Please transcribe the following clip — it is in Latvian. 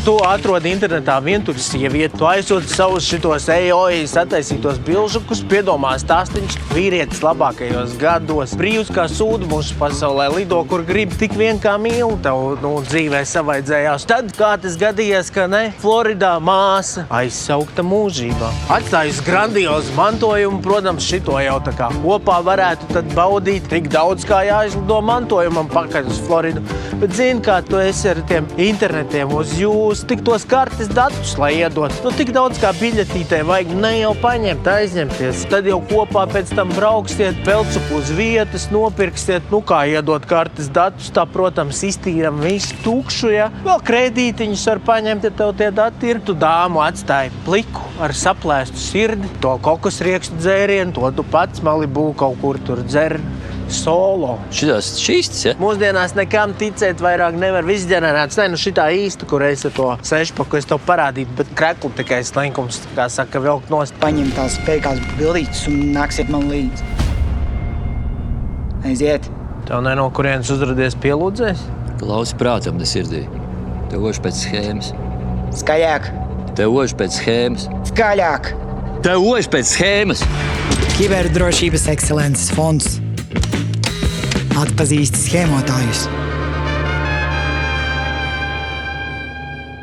tu atrodi internetā vientuļu sievieti, tu aizsūti savus šitos sataisītos bilžukus, piedomā stāstiņš, vīrietis labākajos gados, brīvs kā sūdu mūsu pasaulē, lido, kur grib, tik vien kā mīl, tev, dzīvē savaidzējās. Tad, kā tas gadījies, ka ne, Floridā māsa aizsaukta mūžībā. Atstājusi grandiozu mantojumu, protams, šito jau tā kā kopā varētu tad baudīt, tik daudz kā jāizlido mantojumam pakaļ uz Floridu. Bet zini, kā tu esi ar tiem internetiem uz jūs, tik tos kartes datus, lai iedot. Tik daudz kā biļetītē vajag ne jau paņemt, aizņemties. Tad jau kopā pēc tam braukstiet, pelcupu uz vietas, nopirksiet, kā iedot kartes datus, tā, protams, iztīram visu tukšu, ja. Vēl kredītiņus var paņemt, ja tev tie dati ir. Tu dāmu atstāji pliku ar saplēstu sirdi, to kokosriekstu dzērienu, to tu pats Malibu kaut kur tur dzer. Solo. Šitās šīstas, ja? Mūsdienās nekam ticēt vairāk nevar. Viss ģenerēts. Šitā īsta, kur es ar to sešpaku es tev parādītu, bet kreklu tikai slinkums, kā saka, vilkt nost. Paņem tās spēkās bildītes un nāksiet man līdzi. Aiziet. Tev ne no kurienes uzradies pielūdzējs? Klausi prātam, tas sirdī. Tev oši pēc schēmas. Skaļāk. Tev oši pēc schēmas. Skaļāk. Tev oši pēc schēmas. Kiberdrošības ekscelences fonds atpazīst schēmotājus.